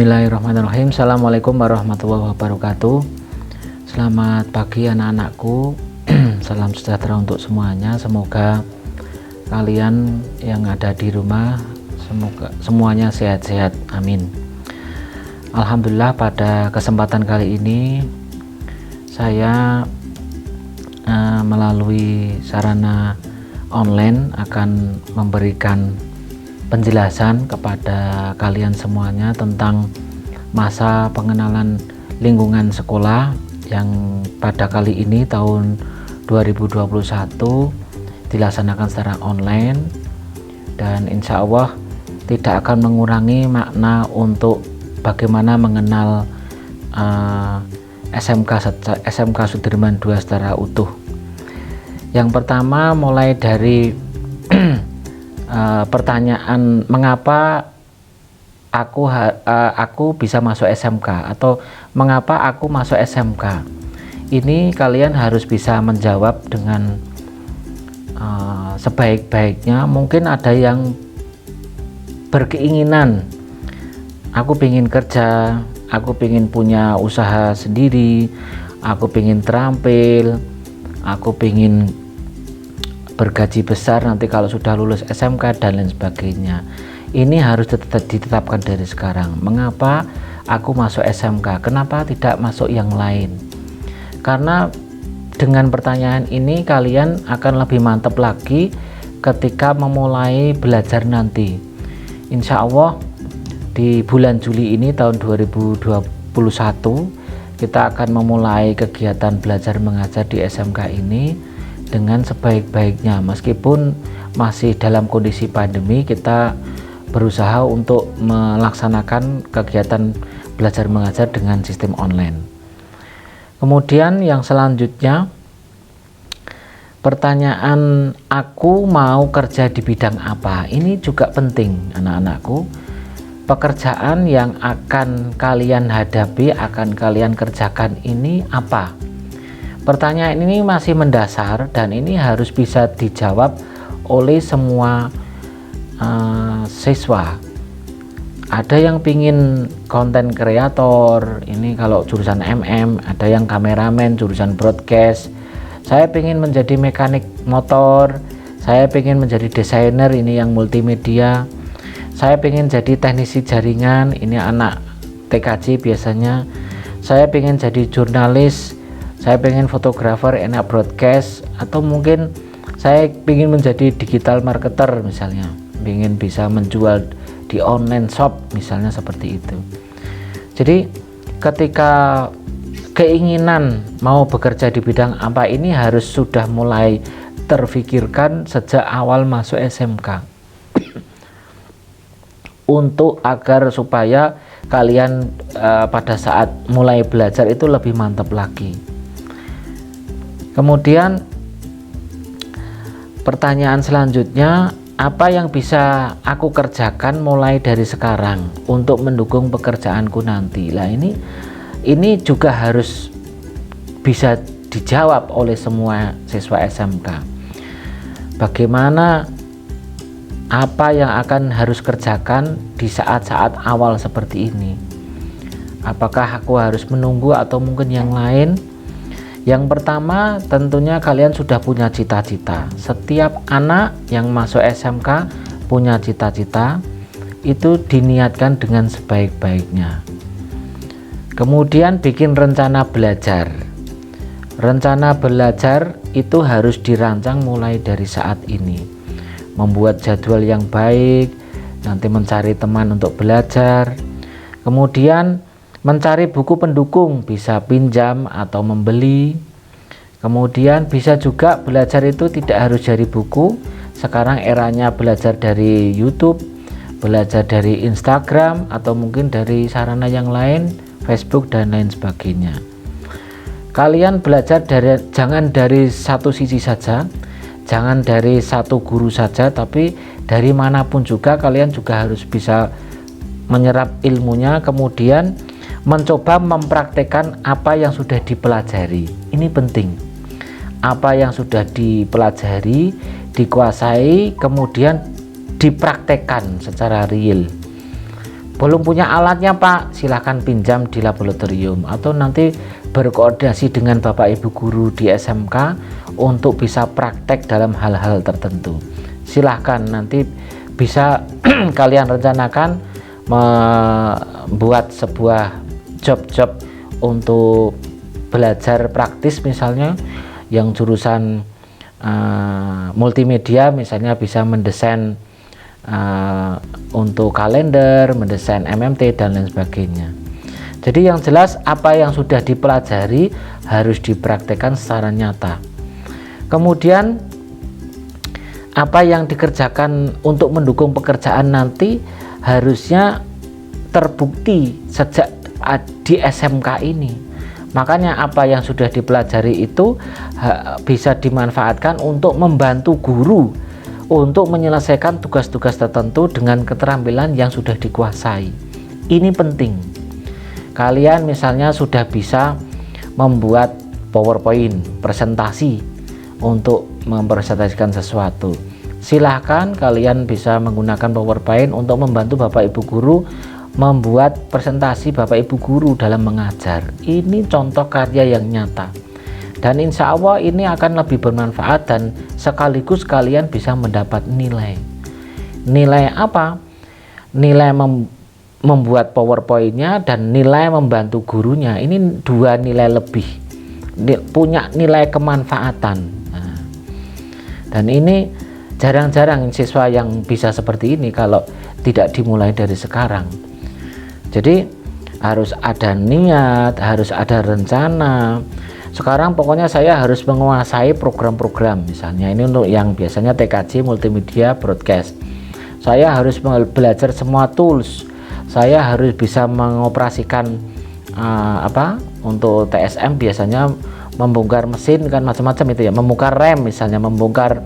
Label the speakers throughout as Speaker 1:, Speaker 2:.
Speaker 1: Bismillahirrahmanirrahim. Assalamualaikum warahmatullahi wabarakatuh. Selamat pagi anak-anakku. Salam sejahtera untuk semuanya. Semoga kalian yang ada di rumah semuanya sehat-sehat. Amin. Alhamdulillah, pada kesempatan kali ini saya melalui sarana online akan memberikan penjelasan kepada kalian semuanya tentang masa pengenalan lingkungan sekolah yang pada kali ini tahun 2021 dilaksanakan secara online, dan insya Allah tidak akan mengurangi makna untuk bagaimana mengenal SMK Sudirman II secara utuh. Yang pertama, mulai dari pertanyaan mengapa aku bisa masuk SMK atau mengapa aku masuk SMK. Ini kalian harus bisa menjawab dengan sebaik-baiknya. Mungkin ada yang berkeinginan, aku pengen kerja, aku pengen punya usaha sendiri, aku pengen terampil, aku pengen bergaji besar nanti kalau sudah lulus SMK dan lain sebagainya. Ini harus ditetapkan dari sekarang. Mengapa aku masuk SMK? Kenapa tidak masuk yang lain? Karena dengan pertanyaan ini kalian akan lebih mantap lagi ketika memulai belajar nanti. Insya Allah di bulan Juli ini tahun 2021 kita akan memulai kegiatan belajar mengajar di SMK ini dengan sebaik-baiknya. Meskipun masih dalam kondisi pandemi, kita berusaha untuk melaksanakan kegiatan belajar mengajar dengan sistem online. Kemudian yang selanjutnya, pertanyaan aku mau kerja di bidang apa? Ini juga penting anak-anakku. Pekerjaan yang akan kalian hadapi, akan kalian kerjakan ini apa? Pertanyaan ini masih mendasar dan ini harus bisa dijawab oleh semua siswa. Ada yang pingin konten kreator, ini kalau jurusan MM, ada yang kameramen jurusan broadcast. Saya pingin menjadi mekanik motor, saya pingin menjadi desainer, ini yang multimedia. Saya pingin jadi teknisi jaringan, ini anak TKJ biasanya. Saya pingin jadi jurnalis, saya pengen fotografer, enak broadcast, atau mungkin saya ingin menjadi digital marketer misalnya, ingin bisa menjual di online shop misalnya, seperti itu. Jadi ketika keinginan mau bekerja di bidang apa ini harus sudah mulai terfikirkan sejak awal masuk SMK untuk agar supaya kalian pada saat mulai belajar itu lebih mantap lagi. Kemudian pertanyaan selanjutnya, apa yang bisa aku kerjakan mulai dari sekarang untuk mendukung pekerjaanku nanti? Lah ini juga harus bisa dijawab oleh semua siswa SMK. Bagaimana, apa yang akan harus kerjakan di saat-saat awal seperti ini? Apakah aku harus menunggu atau mungkin yang lain? Yang pertama, tentunya kalian sudah punya cita-cita. Setiap anak yang masuk SMK punya cita-cita, itu diniatkan dengan sebaik-baiknya. Kemudian bikin rencana belajar. Rencana belajar itu harus dirancang mulai dari saat ini. Membuat jadwal yang baik, nanti mencari teman untuk belajar. Kemudian mencari buku pendukung, bisa pinjam atau membeli. Kemudian bisa juga belajar itu tidak harus dari buku. Sekarang eranya belajar dari YouTube, belajar dari Instagram, atau mungkin dari sarana yang lain, Facebook dan lain sebagainya. Kalian belajar jangan dari satu sisi saja, jangan dari satu guru saja, tapi dari manapun juga kalian juga harus bisa menyerap ilmunya, kemudian mencoba mempraktekkan apa yang sudah dipelajari. Ini penting. Apa yang sudah dipelajari, dikuasai, kemudian dipraktekkan secara real. belum punya alatnya Pak, silahkan pinjam di laboratorium atau nanti berkoordinasi dengan Bapak Ibu guru di SMK untuk bisa praktek dalam hal-hal tertentu. Silahkan nanti bisa kalian rencanakan membuat sebuah job-job untuk belajar praktis, misalnya yang jurusan multimedia misalnya bisa mendesain untuk kalender, mendesain MMT dan lain sebagainya. Jadi yang jelas apa yang sudah dipelajari harus dipraktekkan secara nyata. Kemudian apa yang dikerjakan untuk mendukung pekerjaan nanti harusnya terbukti sejak di SMK ini. Makanya apa yang sudah dipelajari itu bisa dimanfaatkan untuk membantu guru untuk menyelesaikan tugas-tugas tertentu dengan keterampilan yang sudah dikuasai. Ini penting. Kalian misalnya sudah bisa membuat PowerPoint presentasi untuk mempresentasikan sesuatu. Silahkan kalian bisa menggunakan PowerPoint untuk membantu Bapak Ibu guru membuat presentasi Bapak Ibu guru dalam mengajar. Ini contoh karya yang nyata. Dan insya Allah ini akan lebih bermanfaat dan sekaligus kalian bisa mendapat nilai. Nilai apa? Nilai membuat PowerPoint-nya dan nilai membantu gurunya. Ini dua nilai lebih. Punya nilai kemanfaatan. Nah, dan ini jarang-jarang siswa yang bisa seperti ini kalau tidak dimulai dari sekarang. Jadi harus ada niat, harus ada rencana. Sekarang pokoknya saya harus menguasai program-program, misalnya ini untuk yang biasanya TKJ multimedia broadcast. Saya harus belajar semua tools. Saya harus bisa mengoperasikan untuk TSM biasanya membongkar mesin kan macam-macam itu ya, membongkar rem misalnya, membongkar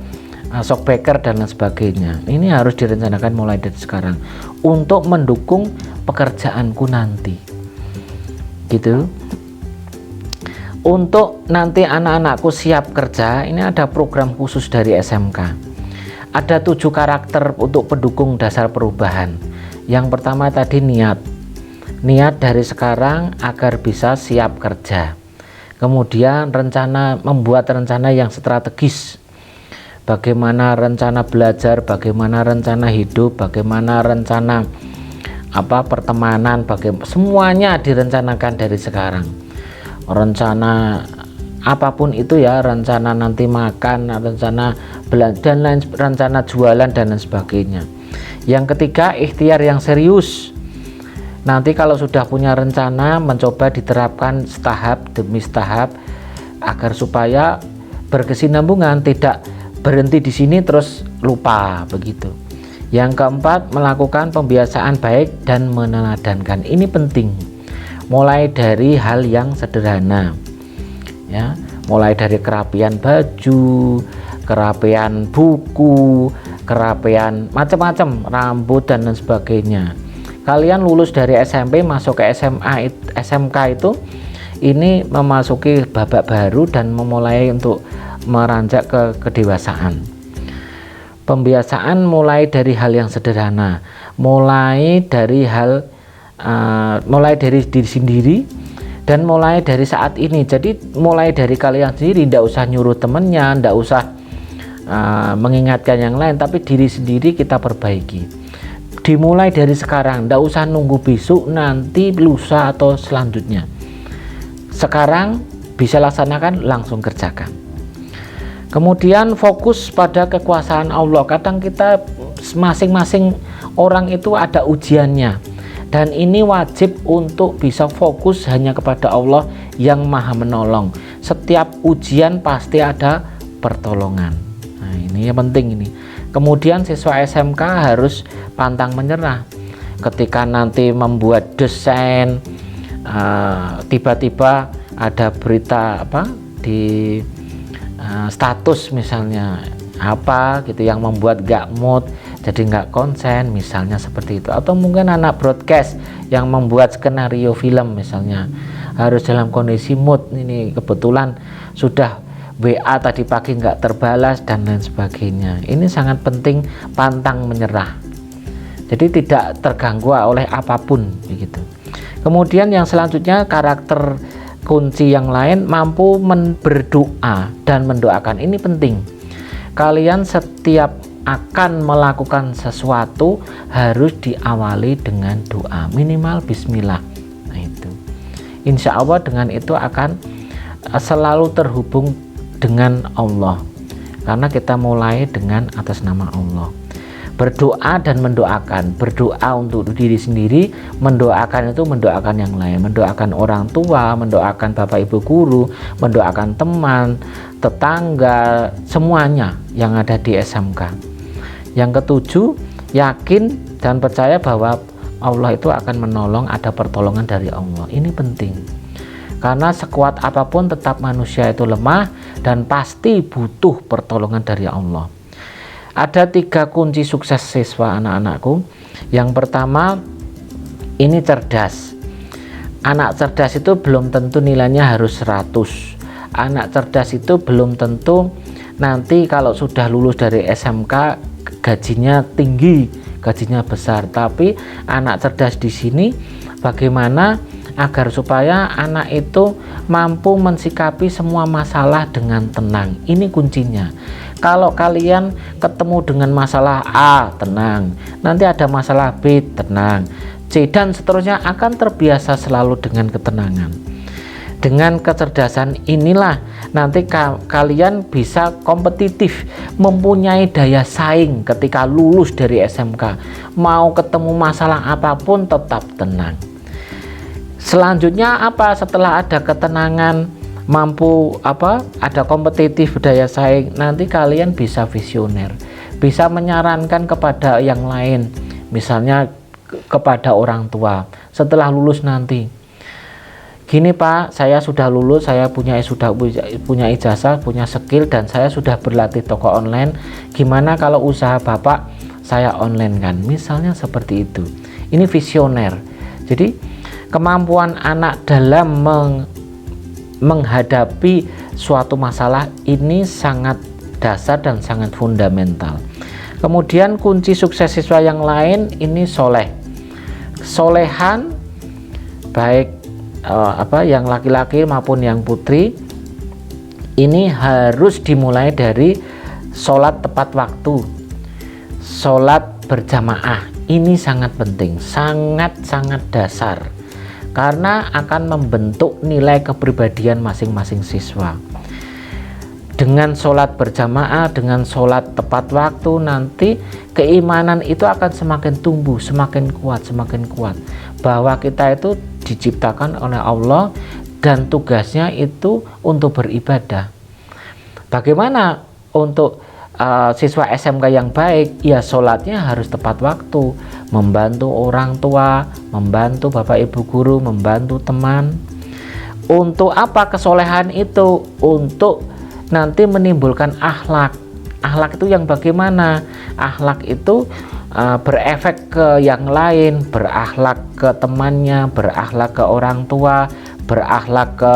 Speaker 1: shockbreaker dan lain sebagainya. Ini harus direncanakan mulai dari sekarang untuk mendukung pekerjaanku nanti. Gitu. Untuk nanti anak-anakku siap kerja, ini ada program khusus dari SMK. Ada 7 karakter untuk pendukung dasar perubahan. Yang pertama tadi niat. Niat dari sekarang agar bisa siap kerja. Kemudian rencana, membuat rencana yang strategis. Bagaimana rencana belajar, bagaimana rencana hidup, bagaimana rencana pertemanan, semuanya direncanakan dari sekarang. Rencana apapun itu ya, rencana nanti makan, rencana belanja dan lain, rencana jualan dan lain sebagainya. Yang ketiga, ikhtiar yang serius. Nanti kalau sudah punya rencana, mencoba diterapkan setahap demi setahap agar supaya berkesinambungan, tidak berhenti di sini terus lupa begitu. Yang keempat, melakukan pembiasaan baik dan meneladankan. Ini penting. Mulai dari hal yang sederhana, ya, mulai dari kerapian baju, kerapian buku, kerapian macam-macam, rambut dan lain sebagainya. Kalian lulus dari SMP masuk ke SMK itu, ini memasuki babak baru dan memulai untuk meranjak ke kedewasaan. Pembiasaan mulai dari hal yang sederhana, mulai dari diri sendiri dan mulai dari saat ini. Jadi mulai dari kalian sendiri, tidak usah nyuruh temennya, tidak usah mengingatkan yang lain, tapi diri sendiri kita perbaiki. Dimulai dari sekarang, tidak usah nunggu besok, nanti, lusa atau selanjutnya. Sekarang bisa laksanakan, langsung kerjakan. Kemudian fokus pada kekuasaan Allah. Kadang kita masing-masing orang itu ada ujiannya, dan ini wajib untuk bisa fokus hanya kepada Allah yang maha menolong. Setiap ujian pasti ada pertolongan. Nah, ini yang penting ini. Kemudian siswa SMK harus pantang menyerah. Ketika nanti membuat desain, tiba-tiba ada berita di status misalnya gitu yang membuat gak mood, jadi nggak konsen misalnya seperti itu. Atau mungkin anak broadcast yang membuat skenario film misalnya harus dalam kondisi mood, ini kebetulan sudah WA tadi pagi nggak terbalas dan lain sebagainya. Ini sangat penting, pantang menyerah. Jadi tidak terganggu oleh apapun begitu. Kemudian yang selanjutnya, karakter kunci yang lain, mampu berdoa dan mendoakan. Ini penting. Kalian setiap akan melakukan sesuatu harus diawali dengan doa, minimal bismillah. Nah itu, insya Allah dengan itu akan selalu terhubung dengan Allah, karena kita mulai dengan atas nama Allah. Berdoa dan mendoakan, berdoa untuk diri sendiri, mendoakan itu mendoakan yang lain, mendoakan orang tua, mendoakan bapak ibu guru, mendoakan teman, tetangga, semuanya yang ada di SMK. Yang ketujuh, yakin dan percaya bahwa Allah itu akan menolong, ada pertolongan dari Allah. Ini penting, karena sekuat apapun tetap manusia itu lemah dan pasti butuh pertolongan dari Allah. Ada 3 kunci sukses siswa anak-anakku. Yang pertama, ini cerdas. Anak cerdas itu belum tentu nilainya harus 100. Anak cerdas itu belum tentu nanti kalau sudah lulus dari SMK gajinya tinggi, gajinya besar. Tapi anak cerdas di sini bagaimana agar supaya anak itu mampu mensikapi semua masalah dengan tenang. Ini kuncinya. Kalau kalian ketemu dengan masalah A, tenang. Nanti ada masalah B, tenang. C dan seterusnya, akan terbiasa selalu dengan ketenangan. Dengan kecerdasan inilah nanti kalian bisa kompetitif, mempunyai daya saing ketika lulus dari SMK. Mau ketemu masalah apapun tetap tenang. Selanjutnya apa? Setelah ada ketenangan, mampu ada kompetitif, daya saing, nanti kalian bisa visioner, bisa menyarankan kepada yang lain, misalnya kepada orang tua setelah lulus nanti, gini Pak, saya sudah lulus, saya punya ijazah, punya skill, dan saya sudah berlatih toko online, gimana kalau usaha Bapak saya online kan, misalnya seperti itu. Ini visioner. Jadi kemampuan anak dalam menghadapi suatu masalah ini sangat dasar dan sangat fundamental. Kemudian kunci sukses siswa yang lain ini solehan, baik yang laki-laki maupun yang putri, ini harus dimulai dari sholat tepat waktu, sholat berjamaah. Ini sangat penting, sangat dasar, karena akan membentuk nilai kepribadian masing-masing siswa. Dengan sholat berjamaah, dengan sholat tepat waktu, nanti keimanan itu akan semakin tumbuh, semakin kuat, bahwa kita itu diciptakan oleh Allah dan tugasnya itu untuk beribadah. Bagaimana untuk siswa SMK yang baik? Ya sholatnya harus tepat waktu, membantu orang tua, membantu bapak ibu guru, membantu teman. Untuk apa kesolehan itu? Untuk nanti menimbulkan akhlak. Akhlak itu yang bagaimana? Akhlak itu berefek ke yang lain, berakhlak ke temannya, berakhlak ke orang tua, berakhlak ke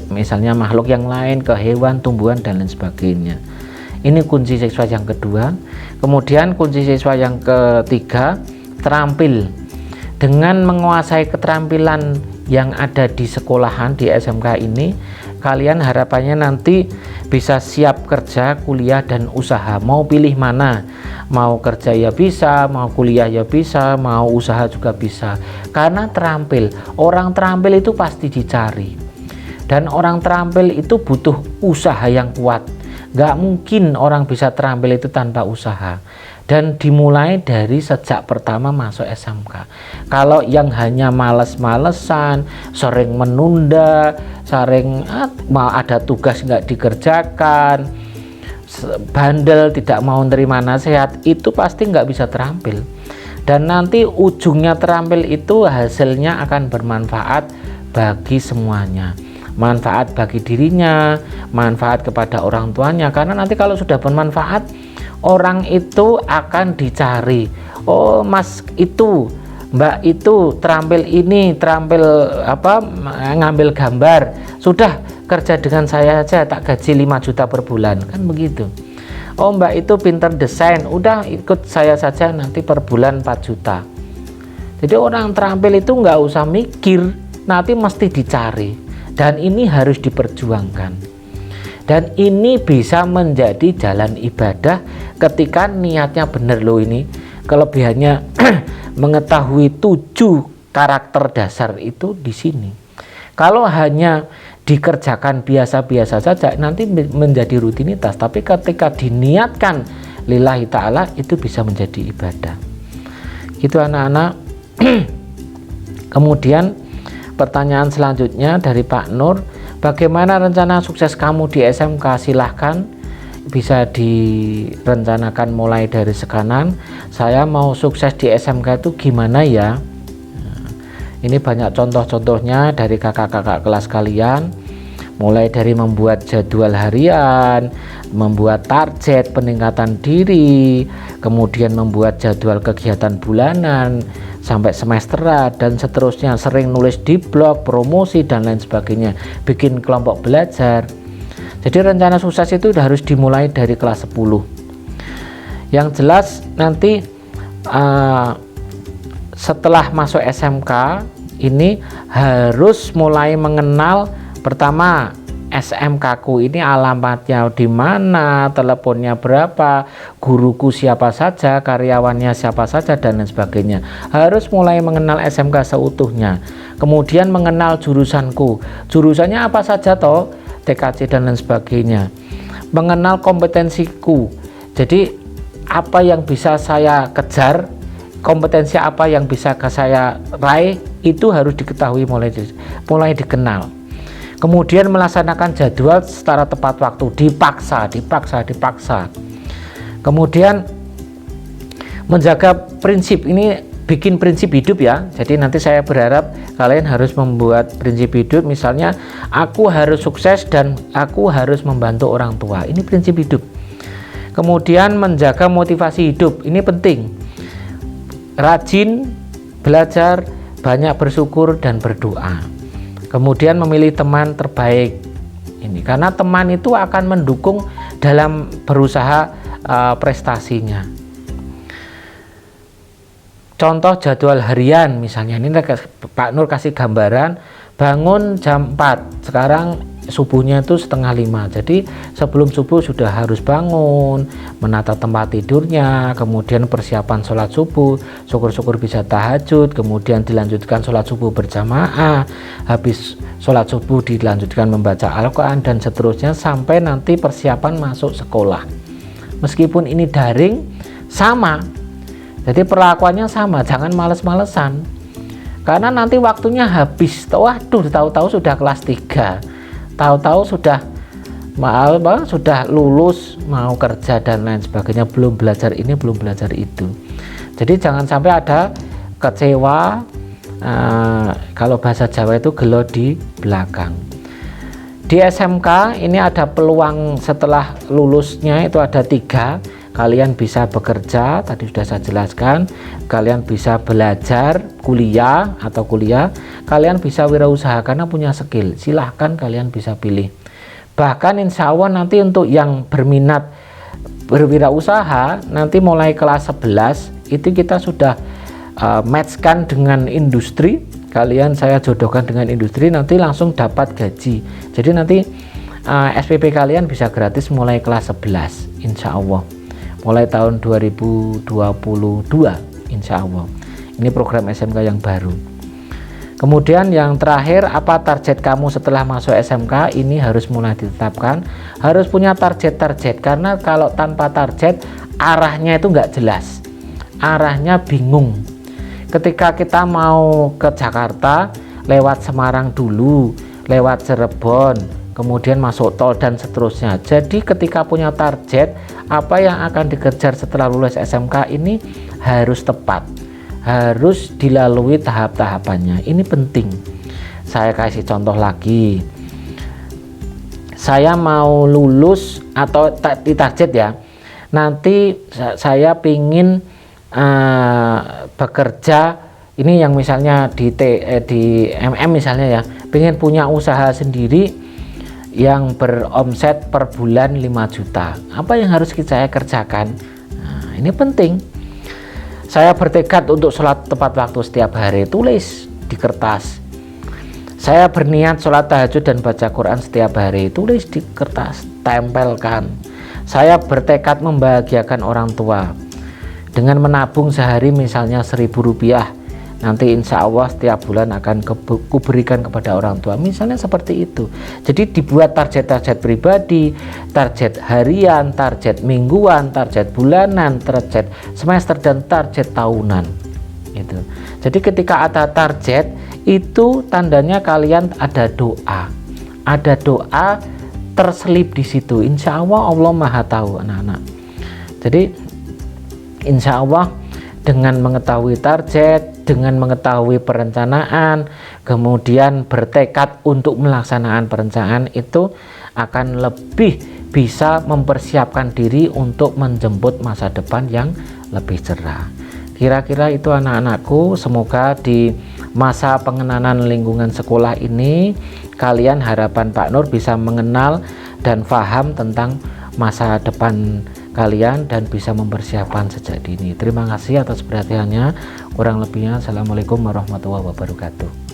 Speaker 1: misalnya makhluk yang lain, ke hewan, tumbuhan, dan lain sebagainya. Ini kunci siswa yang kedua. Kemudian kunci siswa yang ketiga, terampil. Dengan menguasai keterampilan yang ada di sekolahan, di SMK ini, kalian harapannya nanti bisa siap kerja, kuliah, dan usaha. Mau pilih mana? Mau kerja ya bisa, mau kuliah ya bisa, mau usaha juga bisa. Karena terampil, orang terampil itu pasti dicari. Dan orang terampil itu butuh usaha yang kuat. Gak mungkin orang bisa terampil itu tanpa usaha. Dan dimulai dari sejak pertama masuk SMK. Kalau yang hanya males-malesan, sering menunda, sering mau ada tugas nggak dikerjakan, bandel, tidak mau terima nasihat, itu pasti nggak bisa terampil. Dan nanti ujungnya terampil itu hasilnya akan bermanfaat bagi semuanya. Manfaat bagi dirinya, manfaat kepada orang tuanya. Karena nanti kalau sudah bermanfaat, orang itu akan dicari. Oh mas itu, mbak itu terampil ini, terampil ngambil gambar, sudah kerja dengan saya aja tak gaji 5 juta per bulan, kan begitu. oh mbak itu pinter desain, udah ikut saya saja nanti per bulan 4 juta. Jadi orang terampil itu nggak usah mikir, nanti mesti dicari, dan ini harus diperjuangkan, dan ini bisa menjadi jalan ibadah ketika niatnya benar loh. Ini kelebihannya mengetahui 7 karakter dasar itu di sini. Kalau hanya dikerjakan biasa-biasa saja nanti menjadi rutinitas, tapi ketika diniatkan lillahi ta'ala itu bisa menjadi ibadah. Gitu anak-anak. Kemudian pertanyaan selanjutnya dari Pak Nur, bagaimana rencana sukses kamu di SMK? Silahkan, bisa direncanakan mulai dari sekarang. Saya mau sukses di SMK itu gimana ya? Ini banyak contoh-contohnya dari kakak-kakak kelas kalian, mulai dari membuat jadwal harian, membuat target peningkatan diri, kemudian membuat jadwal kegiatan bulanan sampai semesteran dan seterusnya, sering nulis di blog, promosi dan lain sebagainya, bikin kelompok belajar. Jadi rencana sukses itu harus dimulai dari kelas 10. Yang jelas nanti setelah masuk SMK ini harus mulai mengenal, pertama SMK ku ini alamatnya di mana, teleponnya berapa, guruku siapa saja, karyawannya siapa saja dan lain sebagainya. Harus mulai mengenal SMK seutuhnya. Kemudian mengenal jurusanku, jurusannya apa saja toh, TKC dan lain sebagainya. Mengenal kompetensiku, jadi apa yang bisa saya kejar, kompetensi apa yang bisa saya raih, itu harus diketahui, mulai dikenal. Kemudian melaksanakan jadwal secara tepat waktu, dipaksa. Kemudian menjaga prinsip, ini bikin prinsip hidup ya. Jadi nanti saya berharap kalian harus membuat prinsip hidup, misalnya aku harus sukses dan aku harus membantu orang tua. Ini prinsip hidup. Kemudian menjaga motivasi hidup, ini penting. Rajin belajar, banyak bersyukur dan berdoa. Kemudian memilih teman terbaik ini, karena teman itu akan mendukung dalam berusaha prestasinya. Contoh jadwal harian misalnya, ini Pak Nur kasih gambaran, bangun jam 4, sekarang subuhnya itu 4:30, jadi sebelum subuh sudah harus bangun, menata tempat tidurnya, kemudian persiapan sholat subuh, syukur-syukur bisa tahajud, kemudian dilanjutkan sholat subuh berjamaah, habis sholat subuh dilanjutkan membaca Al-Quran dan seterusnya sampai nanti persiapan masuk sekolah. Meskipun ini daring, sama, jadi perlakuannya sama, jangan males-malesan, karena nanti waktunya habis, waduh, tahu-tahu sudah kelas 3, tahu-tahu sudah lulus, mau kerja dan lain sebagainya, belum belajar ini, belum belajar itu. Jadi jangan sampai ada kecewa, kalau bahasa Jawa itu gelo di belakang. Di SMK ini ada peluang setelah lulusnya itu ada 3. Kalian bisa bekerja, tadi sudah saya jelaskan, kalian bisa belajar kuliah, kalian bisa wirausaha karena punya skill, silahkan kalian bisa pilih. Bahkan insya Allah nanti untuk yang berminat berwirausaha, nanti mulai kelas 11 itu kita sudah matchkan dengan industri, kalian saya jodohkan dengan industri, nanti langsung dapat gaji. Jadi nanti SPP kalian bisa gratis mulai kelas 11 insya Allah, mulai tahun 2022 insya Allah. Ini program SMK yang baru. Kemudian yang terakhir, apa target kamu setelah masuk SMK? Ini harus mulai ditetapkan, harus punya target-target, karena kalau tanpa target arahnya itu nggak jelas, arahnya bingung. Ketika kita mau ke Jakarta, lewat Semarang dulu, lewat Cirebon, kemudian masuk tol dan seterusnya. Jadi ketika punya target, apa yang akan dikejar setelah lulus SMK ini harus tepat, harus dilalui tahap-tahapannya. Ini penting. Saya kasih contoh lagi. Saya mau lulus atau di target ya, nanti saya pingin bekerja, ini yang misalnya di MM misalnya ya, pengen punya usaha sendiri yang beromset per bulan 5 juta. Apa yang harus saya kerjakan? Nah, ini penting. Saya bertekad untuk sholat tepat waktu setiap hari, tulis di kertas. Saya berniat sholat tahajud dan baca Quran setiap hari, tulis di kertas, tempelkan. Saya bertekad membahagiakan orang tua dengan menabung sehari misalnya 1.000 rupiah. Nanti insya Allah setiap bulan akan kuberikan kepada orang tua, misalnya seperti itu. Jadi dibuat target-target pribadi, target harian, target mingguan, target bulanan, target semester, dan target tahunan itu. Jadi ketika ada target itu tandanya kalian ada doa terselip di situ. Insya Allah Allah Maha Tahu anak-anak. Jadi insya Allah dengan mengetahui target, dengan mengetahui perencanaan, kemudian bertekad untuk melaksanakan perencanaan, itu akan lebih bisa mempersiapkan diri untuk menjemput masa depan yang lebih cerah. Kira-kira itu anak-anakku, semoga di masa pengenalan lingkungan sekolah ini kalian, harapan Pak Nur, bisa mengenal dan paham tentang masa depan kalian dan bisa mempersiapkan sejak dini. Terima kasih atas perhatiannya. Kurang lebihnya, assalamualaikum warahmatullahi wabarakatuh.